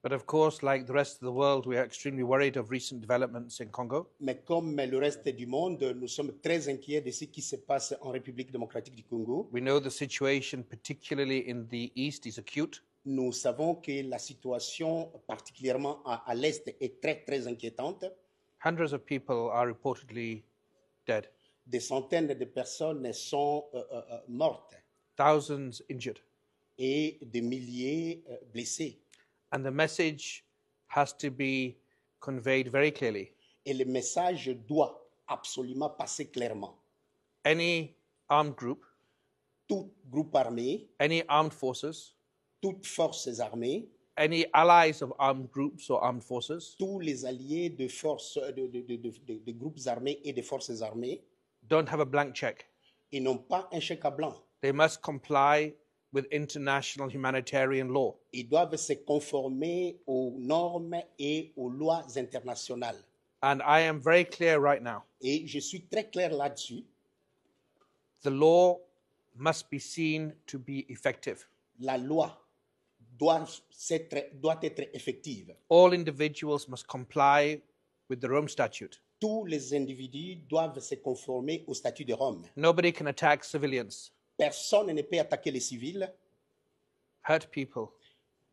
But of course, like the rest of the world, we are extremely worried of recent developments in Congo. Mais comme le reste du monde, nous sommes très inquiets de ce qui se passe en République démocratique du Congo. We know the situation, particularly in the east, is acute. Nous savons que la situation, particulièrement à l'Est, est très inquiétante. Hundreds of people are reportedly dead. Des centaines de personnes sont mortes. Thousands injured. Et des milliers blessés. And the message has to be conveyed very clearly. Et le message doit absolument passer clairement. Any armed group, tout groupe armé, any armed forces, toutes forces armées, any allies of armed groups or armed forces, tous les alliés de forces, de groupes armés et de forces armées, don't have a blank check. Ils n'ont pas un chèque à blanc. They must comply with international humanitarian law. Ils doivent se conformer aux normes et aux lois internationales. And I am very clear right now. Et je suis très clair là-dessus. The law must be seen to be effective. La loi doit être effective. All individuals must comply with the Rome Statute. Tous les individus doivent se conformer au statut de Rome. Nobody can attack civilians. Personne ne peut attaquer les civils, hurt people,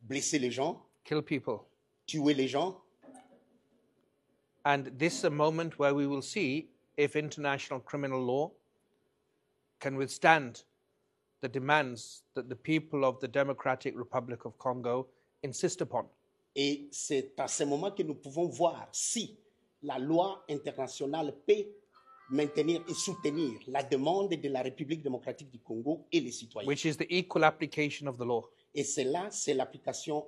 blesser les gens, kill people. Tuer les gens. And this is a moment where we will see if international criminal law can withstand the demands that the people of the Democratic Republic of Congo insist upon. Et c'est à ce moment que nous pouvons voir si la loi internationale peut maintenir et soutenir la demande de la République démocratique du Congo et les citoyens. Which is the equal application of the law. Et cela, c'est l'application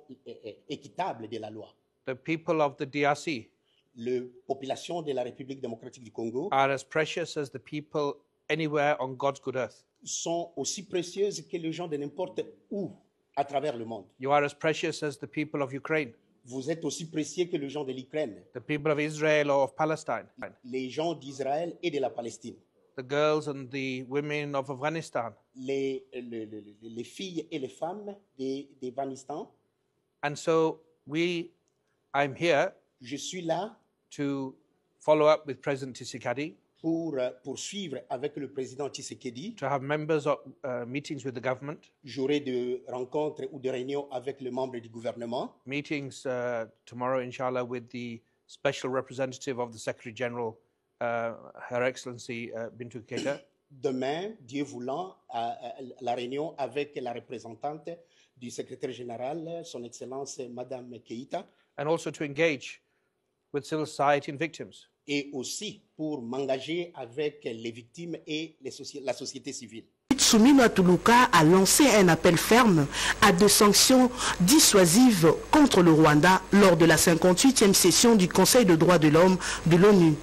équitable de la loi. The people of the DRC la population de la République démocratique du Congo are as precious as the people anywhere on God's good earth. Sont aussi précieuses que les gens de n'importe où à travers le monde. You are as precious as the people of Ukraine. Vous êtes aussi précieux que les gens de l'Ukraine. The people of Israel or of Palestine. Les gens d'Israël et de la Palestine. The girls and the women of Afghanistan. Les filles et les femmes d'Afghanistan. And so I'm here. Je suis là. To follow up with President Tshisekedi. Pour poursuivre avec le président Tshisekedi. To have members of meetings with the government. J'aurai des rencontres ou des réunions avec les membres du gouvernement. Meetings tomorrow, inshallah, with the special representative of the Secretary General, Her Excellency Bintou Keita. Demain, Dieu voulant, la réunion avec la représentante du secrétaire général, Son Excellence Madame Keita. And also to engage with civil society and victims. Et aussi pour m'engager avec les victimes et la société civile. Soumino Atuluka a lancé un appel ferme à des sanctions dissuasives contre le Rwanda lors de la 58e session du Conseil des droits de l'homme de l'ONU.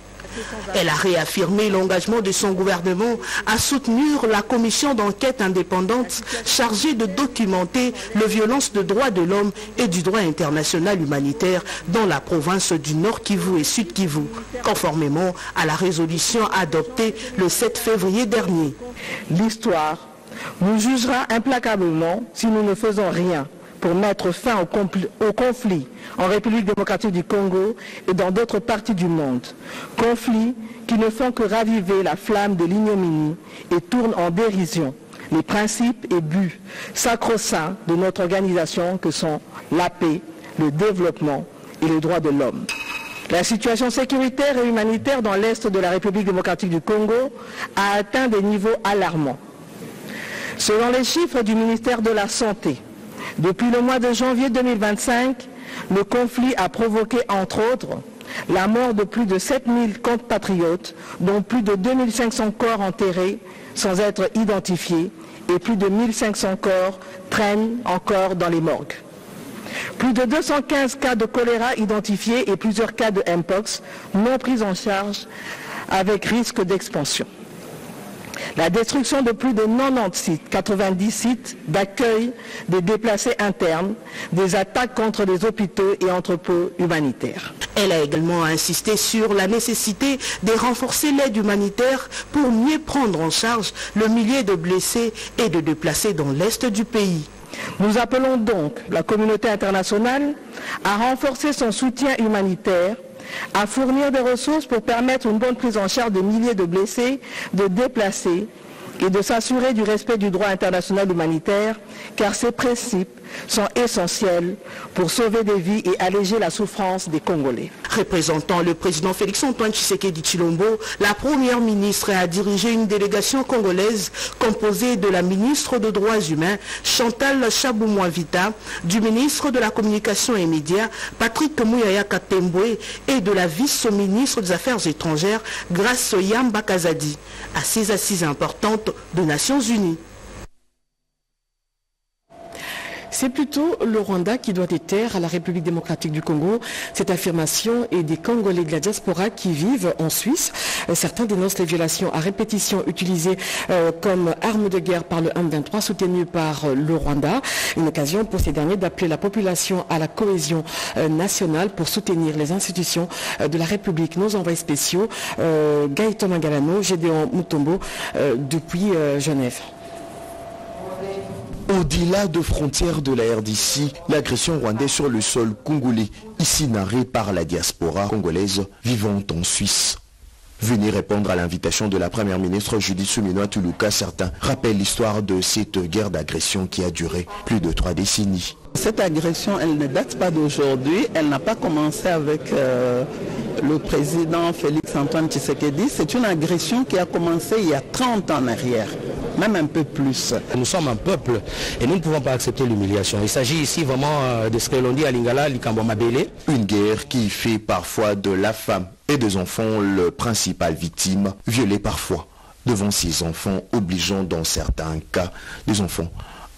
Elle a réaffirmé l'engagement de son gouvernement à soutenir la commission d'enquête indépendante chargée de documenter les violences de droits de l'homme et du droit international humanitaire dans la province du Nord Kivu et Sud Kivu, conformément à la résolution adoptée le 7 février dernier. L'histoire nous jugera implacablement si nous ne faisons rien pour mettre fin au conflit en République démocratique du Congo et dans d'autres parties du monde. Conflits qui ne font que raviver la flamme de l'ignominie et tournent en dérision les principes et buts sacro-saints de notre organisation que sont la paix, le développement et les droits de l'homme. La situation sécuritaire et humanitaire dans l'Est de la République démocratique du Congo a atteint des niveaux alarmants. Selon les chiffres du ministère de la Santé, depuis le mois de janvier 2025, le conflit a provoqué, entre autres, la mort de plus de 7000 compatriotes, dont plus de 2500 corps enterrés sans être identifiés, et plus de 1500 corps traînent encore dans les morgues. Plus de 215 cas de choléra identifiés et plusieurs cas de Mpox non pris en charge avec risque d'expansion. La destruction de plus de 90 sites, 90 sites d'accueil des déplacés internes, des attaques contre les hôpitaux et entrepôts humanitaires. Elle a également insisté sur la nécessité de renforcer l'aide humanitaire pour mieux prendre en charge le millier de blessés et de déplacés dans l'est du pays. Nous appelons donc la communauté internationale à renforcer son soutien humanitaire, à fournir des ressources pour permettre une bonne prise en charge de milliers de blessés, de déplacés et de s'assurer du respect du droit international humanitaire, car ces principes sont essentiels pour sauver des vies et alléger la souffrance des Congolais. Représentant le président Félix-Antoine Tshisekedi Tshilombo, la première ministre a dirigé une délégation congolaise composée de la ministre des Droits humains, Chantal Chabou-Mouavita, du ministre de la Communication et Médias, Patrick Mouyaya Katembwe, et de la vice-ministre des Affaires étrangères, Grace Yamba Kazadi, à ces assises importantes des Nations Unies. C'est plutôt le Rwanda qui doit déterre à la République démocratique du Congo. Cette affirmation est des Congolais de la diaspora qui vivent en Suisse. Certains dénoncent les violations à répétition utilisées comme arme de guerre par le M23 soutenu par le Rwanda. Une occasion pour ces derniers d'appeler la population à la cohésion nationale pour soutenir les institutions de la République. Nos envoyés spéciaux, Gaëtan Mangalano, Gédéon Mutombo, depuis Genève. Au-delà de frontières de la RDC, l'agression rwandaise sur le sol congolais, ici narrée par la diaspora congolaise vivant en Suisse. Venez répondre à l'invitation de la première ministre Judith Suminwa Tuluka. Certains rappellent l'histoire de cette guerre d'agression qui a duré plus de 3 décennies. Cette agression, elle ne date pas d'aujourd'hui. Elle n'a pas commencé avec le président Félix-Antoine Tshisekedi. C'est une agression qui a commencé il y a 30 ans en arrière, même un peu plus. Nous sommes un peuple et nous ne pouvons pas accepter l'humiliation. Il s'agit ici vraiment de ce que l'on dit à Lingala, Likambo Mabele. Une guerre qui fait parfois de la femme et des enfants le principal victime, violée parfois devant ses enfants, obligeant dans certains cas les enfants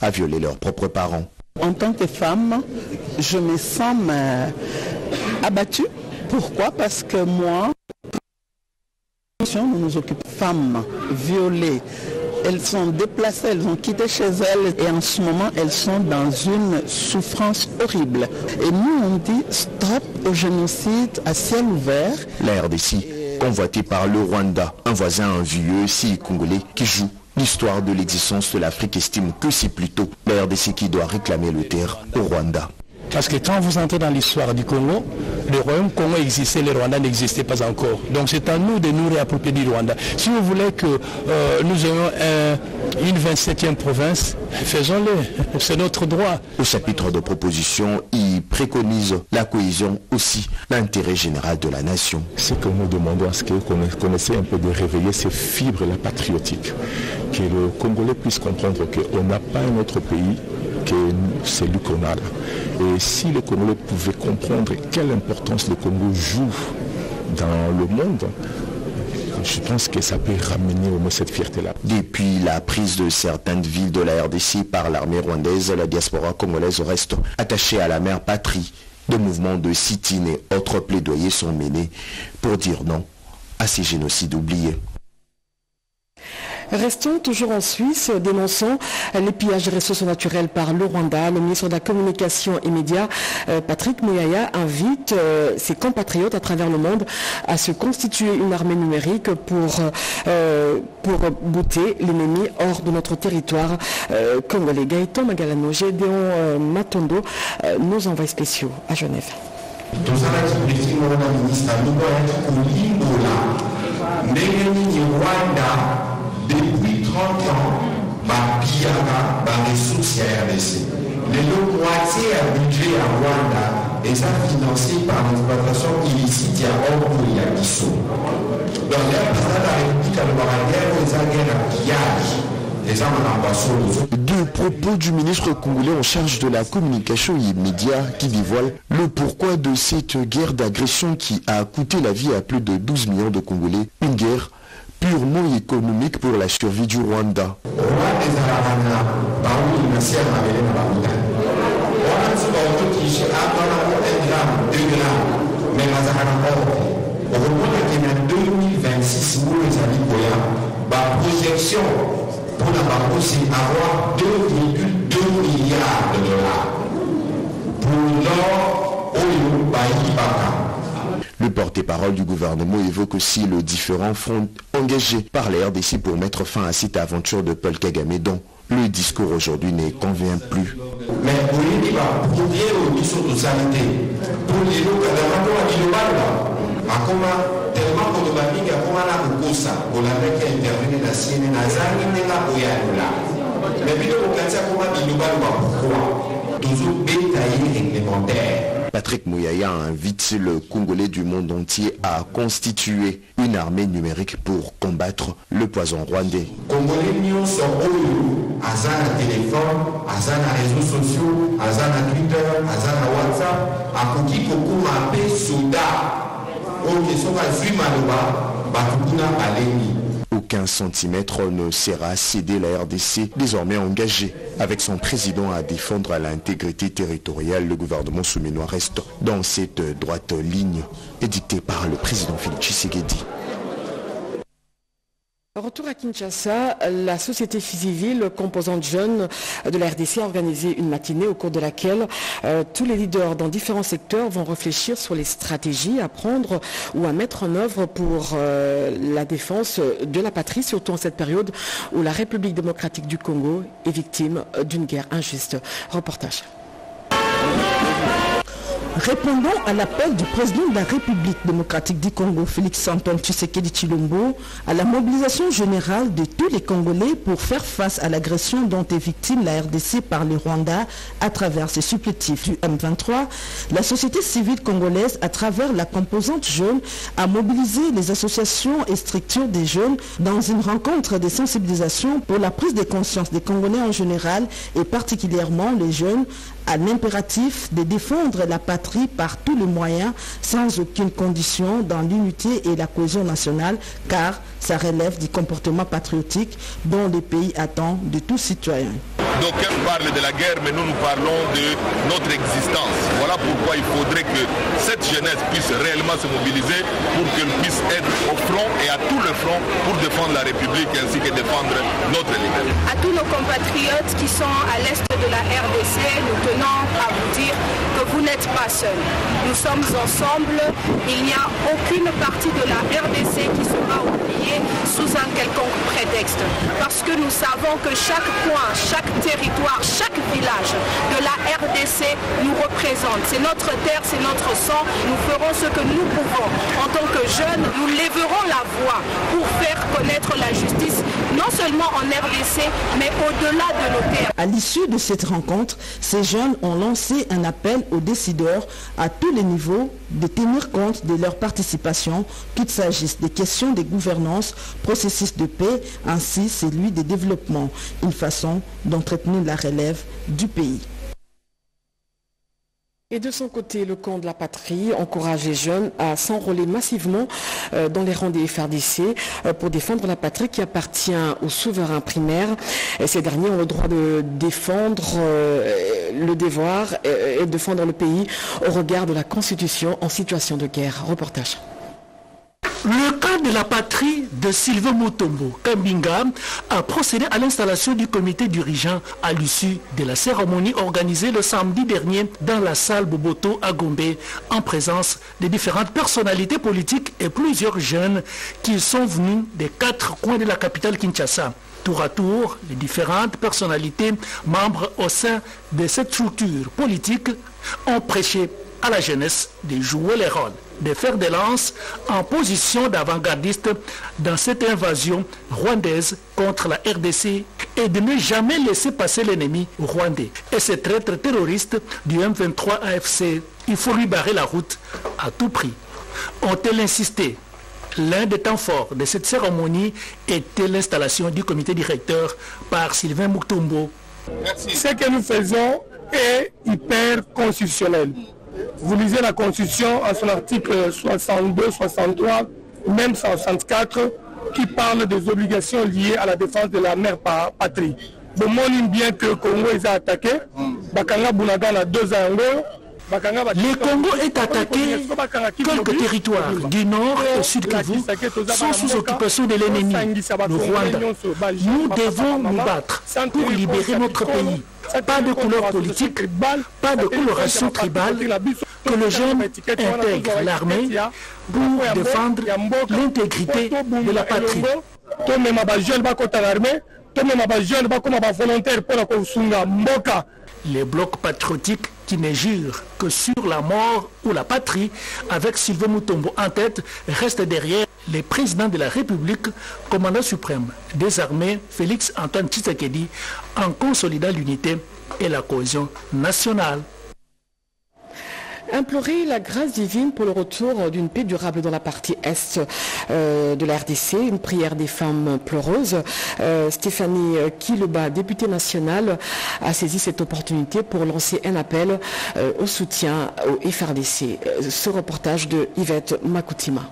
à violer leurs propres parents. En tant que femme, je me sens abattue. Pourquoi? Parce que moi, nous nous occupons de femmes violées. Elles sont déplacées, elles ont quitté chez elles et en ce moment, elles sont dans une souffrance horrible. Et nous, on dit stop au génocide à ciel ouvert. La RDC, convoitée par le Rwanda, un voisin, un vieux, si congolais qui joue l'histoire de l'existence de l'Afrique, estime que c'est plutôt la RDC qui doit réclamer le terre au Rwanda. Parce que quand vous entrez dans l'histoire du Congo, le royaume Congo existait, le Rwanda n'existait pas encore. Donc c'est à nous de nous réapproprier du Rwanda. Si vous voulez que nous ayons une 27e province, faisons-le. C'est notre droit. Au chapitre de proposition, il préconise la cohésion, aussi l'intérêt général de la nation. Ce que nous demandons à ce qu'on essaie un peu de réveiller ces fibres patriotiques, que le Congolais puisse comprendre qu'on n'a pas un autre pays que celui qu'on a là. Et si les Congolais pouvaient comprendre quelle importance le Congo joue dans le monde, je pense que ça peut ramener au moins cette fierté-là. Depuis la prise de certaines villes de la RDC par l'armée rwandaise, la diaspora congolaise reste attachée à la mère patrie. Des mouvements de sit-in et autres plaidoyers sont menés pour dire non à ces génocides oubliés. Restons toujours en Suisse, dénonçant les pillages des ressources naturelles par le Rwanda. Le ministre de la Communication et Médias, Patrick Mouyaya, invite ses compatriotes à travers le monde à se constituer une armée numérique pour bouter l'ennemi hors de notre territoire congolais. Gaëtan Magalano, Gédéon Matondo, nos envois spéciaux à Genève. Depuis 30 ans, Biaka, ressources à RDC. Les moitié à budget à Rwanda est financé par l'exploitation illicite à Orgueil à Kisso. Donc, là, le président de la République a le guerre à pillage. Deux propos du ministre congolais en charge de la communication et médias qui dévoilent le pourquoi de cette guerre d'agression qui a coûté la vie à plus de 12 millions de Congolais. Une guerre purement économique pour la survie du Rwanda. Projection pour la banque, c'est avoir 2,2 milliards de dollars pour le nord au Baïbaka. Le porte-parole du gouvernement évoque aussi le différent front engagé par la RDC pour mettre fin à cette aventure de Paul Kagame, dont Le discours aujourd'hui ne convient plus. Mais pour les débats, pour dire aux missions de santé, pour les locaux, tellement qu'on doit dire qu'on a un ça, qu'on a fait intervenir la sienne, la zane, la boyale. Mais puis le quartier, comment il nous va pourquoi toujours bétaillé réglementaire. Patrick Mouyaya invite le Congolais du monde entier à constituer une armée numérique pour combattre le poison rwandais. Congolais nous sont Azana téléphone, Azana réseaux sociaux, Azana Twitter, Azana WhatsApp, Akuki Kokuma P Soda. Aucun centimètre ne sera cédé. La RDC, désormais engagée avec son président à défendre l'intégrité territoriale. Le gouvernement souminois reste dans cette droite ligne édictée par le président Félix Tshisekedi. Retour à Kinshasa, la société civile composante jeune de la RDC a organisé une matinée au cours de laquelle tous les leaders dans différents secteurs vont réfléchir sur les stratégies à prendre ou à mettre en œuvre pour la défense de la patrie, surtout en cette période où la République démocratique du Congo est victime d'une guerre injuste. Reportage. Répondant à l'appel du président de la République démocratique du Congo, Félix Antoine Tshisekedi Tshilombo, à la mobilisation générale de tous les Congolais pour faire face à l'agression dont est victime la RDC par le Rwanda à travers ses supplétifs du M23, la société civile congolaise, à travers la composante jeune, a mobilisé les associations et structures des jeunes dans une rencontre de sensibilisation pour la prise de conscience des Congolais en général et particulièrement les jeunes à l'impératif de défendre la patrie par tous les moyens, sans aucune condition, dans l'unité et la cohésion nationale, car ça relève du comportement patriotique dont le pays attend de tous citoyens. D'aucuns parlent de la guerre, mais nous parlons de notre existence. Voilà pourquoi il faudrait que cette jeunesse puisse réellement se mobiliser pour qu'elle puisse être au front et à tout le front pour défendre la République ainsi que défendre notre liberté. À tous nos compatriotes qui sont à l'est de la RDC, nous tenons à vous dire que vous n'êtes pas seuls. Nous sommes ensemble. Il n'y a aucune partie de la RDC qui sera oubliée sous un quelconque prétexte. Parce que nous savons que chaque coin, chaque territoire, chaque village de la RDC nous représente. C'est notre terre, c'est notre sang. Nous ferons ce que nous pouvons. En tant que jeunes, nous lèverons la voix pour faire connaître la justice, non seulement en RDC, mais au-delà de nos terres. À l'issue de cette rencontre, ces jeunes ont lancé un appel aux décideurs à tous les niveaux de tenir compte de leur participation, qu'il s'agisse des questions de gouvernance, processus de paix, ainsi celui de développement, une façon d'entretenir la relève du pays. Et de son côté, le camp de la patrie encourage les jeunes à s'enrôler massivement dans les rangs des FRDC pour défendre la patrie qui appartient aux souverains primaires. Et ces derniers ont le droit de défendre le devoir et défendre le pays au regard de la Constitution en situation de guerre. Reportage. Le camp de la patrie de Sylvain Mutombo Kambinga a procédé à l'installation du comité dirigeant à l'issue de la cérémonie organisée le samedi dernier dans la salle Boboto à Gombe en présence de différentes personnalités politiques et plusieurs jeunes qui sont venus des 4 coins de la capitale Kinshasa. Tour à tour, les différentes personnalités membres au sein de cette structure politique ont prêché à la jeunesse de jouer les rôles, de faire des lances en position d'avant-gardiste dans cette invasion rwandaise contre la RDC et de ne jamais laisser passer l'ennemi rwandais. Et ce traître terroriste du M23 AFC, il faut lui barrer la route à tout prix. Ont-elles insisté? L'un des temps forts de cette cérémonie était l'installation du comité directeur par Sylvain Mutombo. Ce que nous faisons est hyper constitutionnel. Vous lisez la Constitution en son article 62, 63, même 164, qui parle des obligations liées à la défense de la mère patrie. Bon, on bien que le Congo est attaqué, Bakanga Bunaga a 2 ans. Le Congo est attaqué, quelques territoires du nord et sud Kivu sont sous occupation de l'ennemi, le Rwanda. Nous devons nous battre pour libérer notre pays. Pas de couleur politique, pas de coloration tribale, que les jeunes intègrent l'armée pour défendre l'intégrité de la patrie. Les blocs patriotiques qui ne jurent que sur la mort ou la patrie, avec Sylvain Mutombo en tête, restent derrière les présidents de la République, commandant suprême des armées, Félix Antoine Tshisekedi, en consolidant l'unité et la cohésion nationale. Implorer la grâce divine pour le retour d'une paix durable dans la partie est de la RDC, une prière des femmes pleureuses. Stéphanie Kiluba, députée nationale, a saisi cette opportunité pour lancer un appel au soutien au FRDC. Ce reportage de Yvette Makoutima.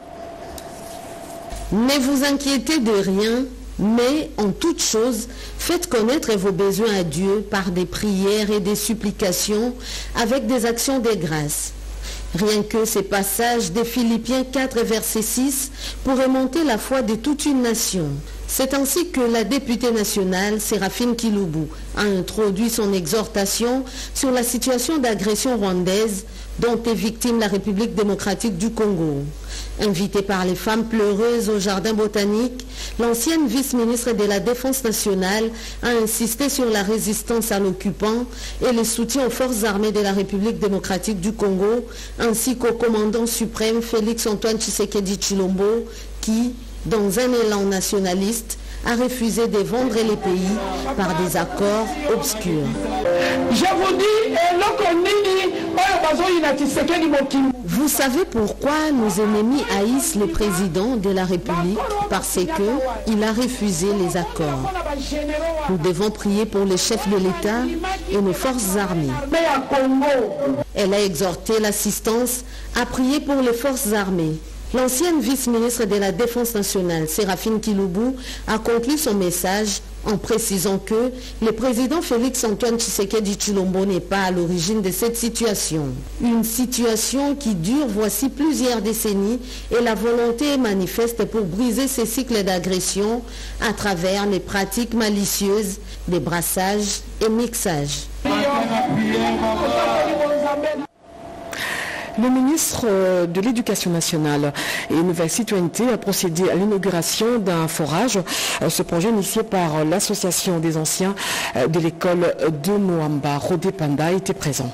Ne vous inquiétez de rien, mais en toute chose, faites connaître vos besoins à Dieu par des prières et des supplications avec des actions de grâce. Rien que ces passages des Philippiens 4, verset 6 pourraient monter la foi de toute une nation. C'est ainsi que la députée nationale, Séraphine Kilubu, a introduit son exhortation sur la situation d'agression rwandaise dont est victime la République démocratique du Congo. Invitée par les femmes pleureuses au jardin botanique, l'ancienne vice-ministre de la Défense nationale a insisté sur la résistance à l'occupant et le soutien aux forces armées de la République démocratique du Congo, ainsi qu'au commandant suprême Félix Antoine Tshisekedi Tshilombo, qui, dans un élan nationaliste, a refusé de vendre les pays par des accords obscurs. Je vous dis, vous savez pourquoi nos ennemis haïssent le président de la République? Parce qu'il a refusé les accords. Nous devons prier pour les chefs de l'État et nos forces armées. Elle a exhorté l'assistance à prier pour les forces armées. L'ancienne vice-ministre de la Défense nationale, Séraphine Kilubu, a conclu son message en précisant que le président Félix Antoine Tshisekedi Tshilombo n'est pas à l'origine de cette situation. Une situation qui dure voici plusieurs décennies et la volonté est manifeste pour briser ces cycles d'agression à travers les pratiques malicieuses des brassages et mixages. Le ministre de l'Éducation nationale et Nouvelle Citoyenneté a procédé à l'inauguration d'un forage. Ce projet initié par l'association des anciens de l'école de Moamba, Rodé Panda, était présent.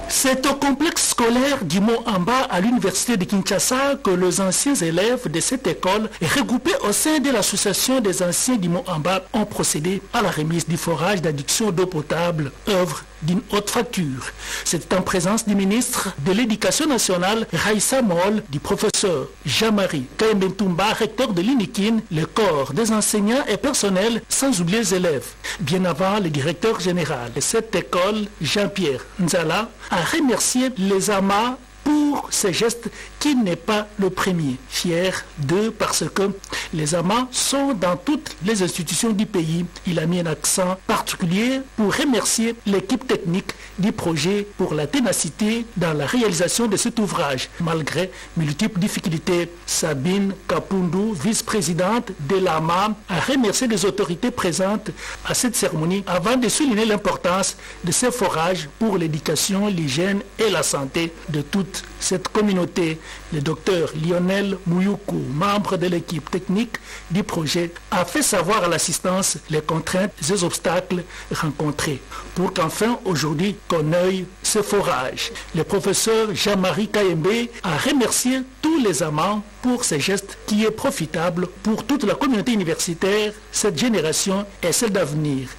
C'est au complexe scolaire du Mont-Amba à l'université de Kinshasa que les anciens élèves de cette école, regroupés au sein de l'association des anciens du Mont-Amba, ont procédé à la remise du forage d'adduction d'eau potable, œuvre d'une haute facture. C'est en présence du ministre de l'Éducation nationale, Raïssa Moll, du professeur Jean-Marie Kaembentumba, recteur de l'INIKIN, le corps des enseignants et personnels, sans oublier les élèves. Bien avant, le directeur général de cette école, Jean-Pierre Nzala, a remercié les amas pour ce geste qui n'est pas le premier. Fier d'eux parce que les amas sont dans toutes les institutions du pays. Il a mis un accent particulier pour remercier l'équipe technique du projet pour la ténacité dans la réalisation de cet ouvrage. Malgré multiples difficultés, Sabine Kapundu, vice-présidente de l'AMA, a remercié les autorités présentes à cette cérémonie avant de souligner l'importance de ce forage pour l'éducation, l'hygiène et la santé de toute cette communauté. Le docteur Lionel Mouyoukou, membre de l'équipe technique du projet, a fait savoir à l'assistance les contraintes et les obstacles rencontrés pour qu'enfin aujourd'hui qu'on œille ce forage. Le professeur Jean-Marie Kayembe a remercié tous les amants pour ce geste qui est profitable pour toute la communauté universitaire, cette génération et celle d'avenir.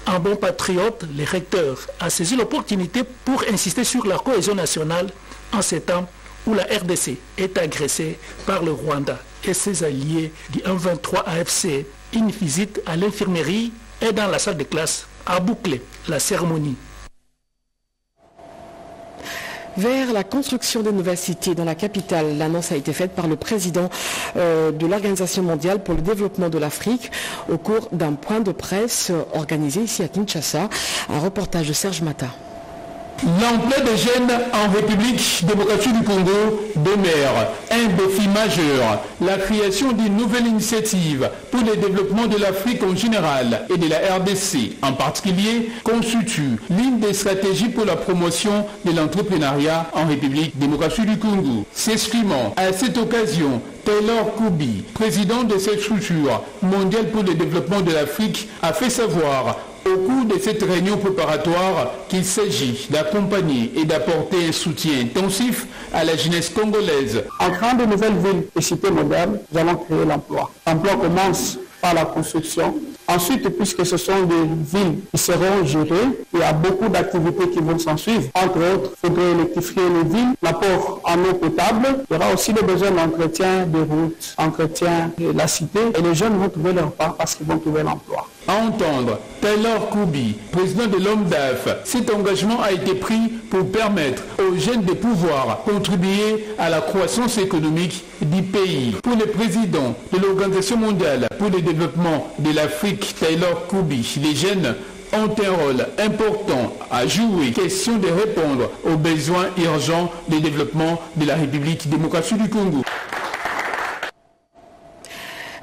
Un bon patriote, le recteur a saisi l'opportunité pour insister sur la cohésion nationale en ces temps où la RDC est agressée par le Rwanda et ses alliés du 1-23 AFC. Une visite à l'infirmerie et dans la salle de classe a bouclé la cérémonie. Vers la construction de nouvelles cités dans la capitale, l'annonce a été faite par le président de l'Organisation mondiale pour le développement de l'Afrique au cours d'un point de presse organisé ici à Kinshasa. Un reportage de Serge Mata. L'emploi des jeunes en République démocratique du Congo demeure un défi majeur. La création d'une nouvelle initiative pour le développement de l'Afrique en général et de la RDC en particulier constitue l'une des stratégies pour la promotion de l'entrepreneuriat en République démocratique du Congo. S'exprimant à cette occasion Taylor Koubi, président de cette structure mondiale pour le développement de l'Afrique, a fait savoir au cours de cette réunion préparatoire qu'il s'agit d'accompagner et d'apporter un soutien intensif à la jeunesse congolaise. En créant de nouvelles villes et cités modernes, nous allons créer l'emploi. L'emploi commence par la construction. Ensuite, puisque ce sont des villes qui seront gérées, il y a beaucoup d'activités qui vont s'en suivre. Entre autres, il faudrait électrifier les villes, l'apport en eau potable. Il y aura aussi le besoin d'entretien des routes, entretien de la cité. Et les jeunes vont trouver leur part parce qu'ils vont trouver l'emploi. À entendre Taylor Koubi, président de l'OMDAF, cet engagement a été pris pour permettre aux jeunes de pouvoir contribuer à la croissance économique du pays. Pour le président de l'Organisation mondiale pour le développement de l'Afrique, Taylor Koubi, les jeunes ont un rôle important à jouer, question de répondre aux besoins urgents de développement de la République démocratique du Congo.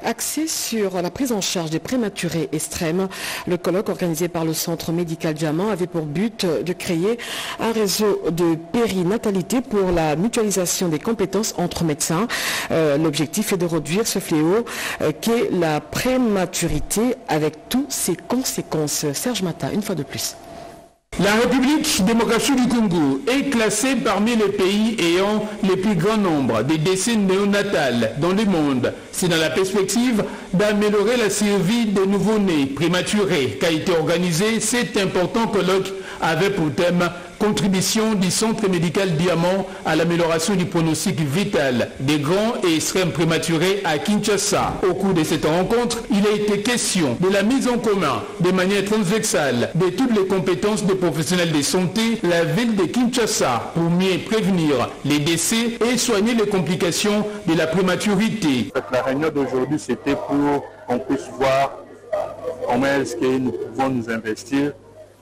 Axé sur la prise en charge des prématurés extrêmes, le colloque organisé par le Centre médical Diamant avait pour but de créer un réseau de périnatalité pour la mutualisation des compétences entre médecins. L'objectif est de réduire ce fléau qu'est la prématurité avec toutes ses conséquences. Serge Mata, une fois de plus. La République démocratique du Congo est classée parmi les pays ayant le plus grand nombre de décès néonatales dans le monde. C'est dans la perspective d'améliorer la survie des nouveau-nés prématurés qu'a été organisé cet important colloque avec pour thème contribution du Centre médical Diamant à l'amélioration du pronostic vital des grands et extrêmes prématurés à Kinshasa. Au cours de cette rencontre, il a été question de la mise en commun de manière transversale de toutes les compétences des professionnels de santé, la ville de Kinshasa, pour mieux prévenir les décès et soigner les complications de la prématurité. La réunion d'aujourd'hui, c'était pour qu'on puisse voir comment est-ce que nous pouvons nous investir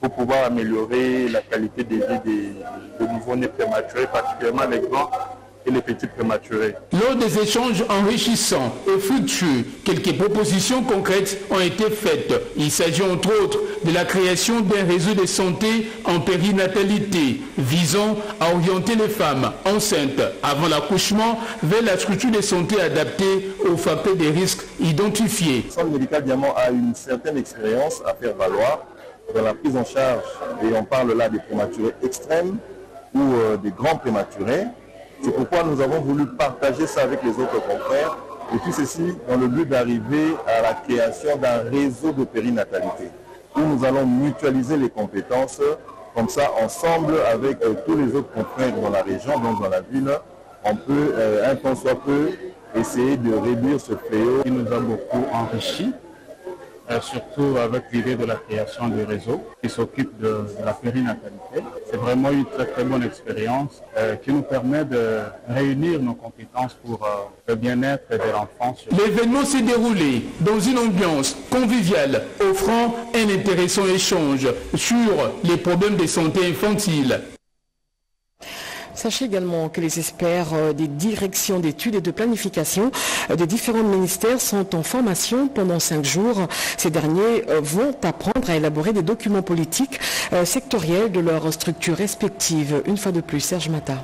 pour pouvoir améliorer la qualité de vie des nouveau-nés prématurés, particulièrement les grands et les petits prématurés. Lors des échanges enrichissants et fructueux, quelques propositions concrètes ont été faites. Il s'agit entre autres de la création d'un réseau de santé en périnatalité visant à orienter les femmes enceintes avant l'accouchement vers la structure de santé adaptée aux facteurs de risque identifiés. Le Centre médical Diamant a une certaine expérience à faire valoir dans la prise en charge, et on parle là des prématurés extrêmes ou des grands prématurés. C'est pourquoi nous avons voulu partager ça avec les autres confrères, et tout ceci dans le but d'arriver à la création d'un réseau de périnatalité, où nous allons mutualiser les compétences, comme ça ensemble avec tous les autres confrères dans la région, donc dans la ville, on peut, un temps soit peu, essayer de réduire ce fléau qui nous a beaucoup enrichi. Surtout avec l'idée de la création du réseau qui s'occupe de la périnatalité. C'est vraiment une très très bonne expérience qui nous permet de réunir nos compétences pour le bien-être de l'enfant. L'événement s'est déroulé dans une ambiance conviviale, offrant un intéressant échange sur les problèmes de santé infantile. Sachez également que les experts des directions d'études et de planification des différents ministères sont en formation pendant 5 jours. Ces derniers vont apprendre à élaborer des documents politiques sectoriels de leurs structures respectives. Une fois de plus, Serge Mata.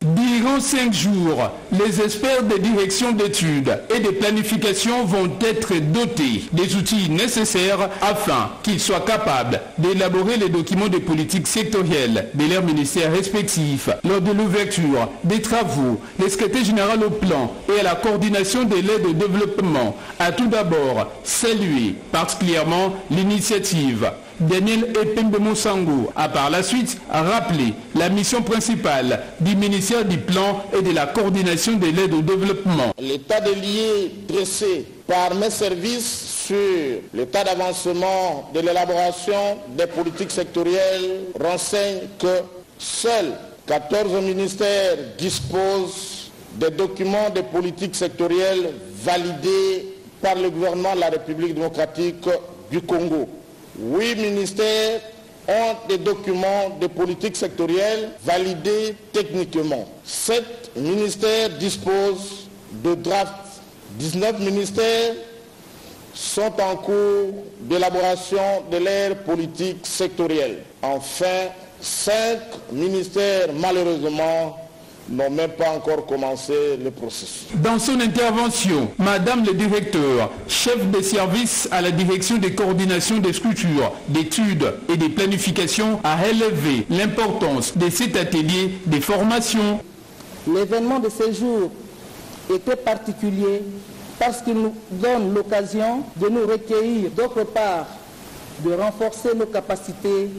Durant 5 jours, les experts des directions d'études et de planification vont être dotés des outils nécessaires afin qu'ils soient capables d'élaborer les documents de politique sectorielle de leurs ministères respectifs. Lors de l'ouverture des travaux, le secrétaire général au plan et à la coordination de l'aide au développement a tout d'abord salué particulièrement l'initiative. Daniel Epembe Monsango a par la suite rappelé la mission principale du ministère du Plan et de la coordination de l'aide au développement. L'état des lieux dressé par mes services sur l'état d'avancement de l'élaboration des politiques sectorielles renseigne que seuls 14 ministères disposent des documents de politique sectorielle validés par le gouvernement de la République démocratique du Congo. 8 ministères ont des documents de politique sectorielle validés techniquement. 7 ministères disposent de drafts. 19 ministères sont en cours d'élaboration de leur politique sectorielle. Enfin, 5 ministères, malheureusement, n'ont même pas encore commencé le processus. Dans son intervention, Madame le directeur, chef de service à la direction des coordinations des structures, d'études et des planifications, a relevé l'importance de cet atelier de formation. L'événement de ce jour était particulier parce qu'il nous donne l'occasion de nous recueillir, d'autre part, de renforcer nos capacités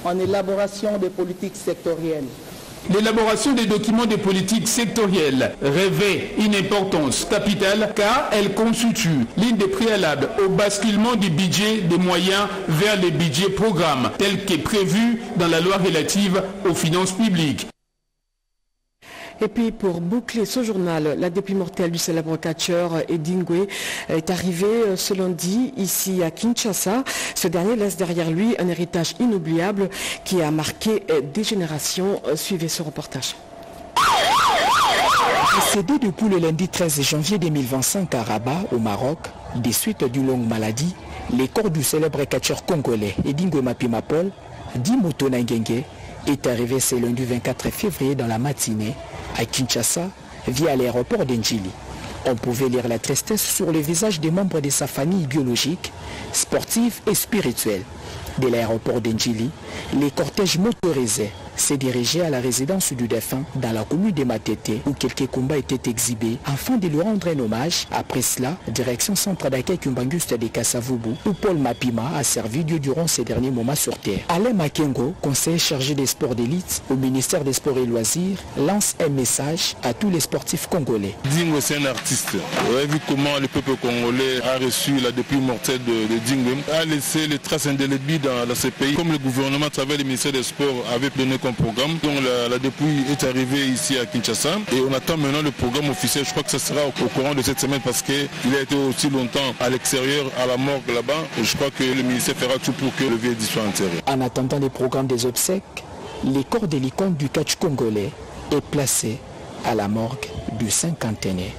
en élaboration des politiques sectorielles. L'élaboration des documents de politique sectorielle revêt une importance capitale car elle constitue l'une des préalables au basculement du budget des moyens vers les budgets programmes tel qu'est prévu dans la loi relative aux finances publiques. Et puis pour boucler ce journal, la dépouille mortelle du célèbre catcheur Edingwe est arrivée ce lundi ici à Kinshasa. Ce dernier laisse derrière lui un héritage inoubliable qui a marqué des générations. Suivez ce reportage. Décédé depuis le lundi 13 janvier 2025 à Rabat, au Maroc, des suites d'une longue maladie, les corps du célèbre catcheur congolais Edingwe Mapima Paul, dit Mutona Ngenge, est arrivé ce lundi 24 février dans la matinée à Kinshasa via l'aéroport d'Ndjili. On pouvait lire la tristesse sur les visages des membres de sa famille biologique, sportive et spirituelle. De l'aéroport d'Ndjili, les cortèges motorisés s'est dirigé à la résidence du défunt dans la commune de Matete où quelques combats étaient exhibés afin de lui rendre un hommage. Après cela, direction centre d'accueil Kumbanguste de Kassavubu où Paul Mapima a servi Dieu durant ses derniers moments sur terre. Alain Makengo, conseiller chargé des sports d'élite au ministère des Sports et Loisirs, lance un message à tous les sportifs congolais. Dingwe, c'est un artiste. Vous avez vu comment le peuple congolais a reçu la dépouille mortelle de Dingwe, a laissé les traces indélébiles dans ce pays, comme le gouvernement à travers le ministère des Sports avait donné comme programme. Donc la dépouille est arrivée ici à Kinshasa et on attend maintenant le programme officiel. Je crois que ça sera au courant de cette semaine parce qu'il a été aussi longtemps à l'extérieur, à la morgue là-bas. Je crois que le ministère fera tout pour que le vieil soit enterré. En attendant le programme des obsèques, les corps de l'icône du catch congolais est placé à la morgue du Cinquantenaire.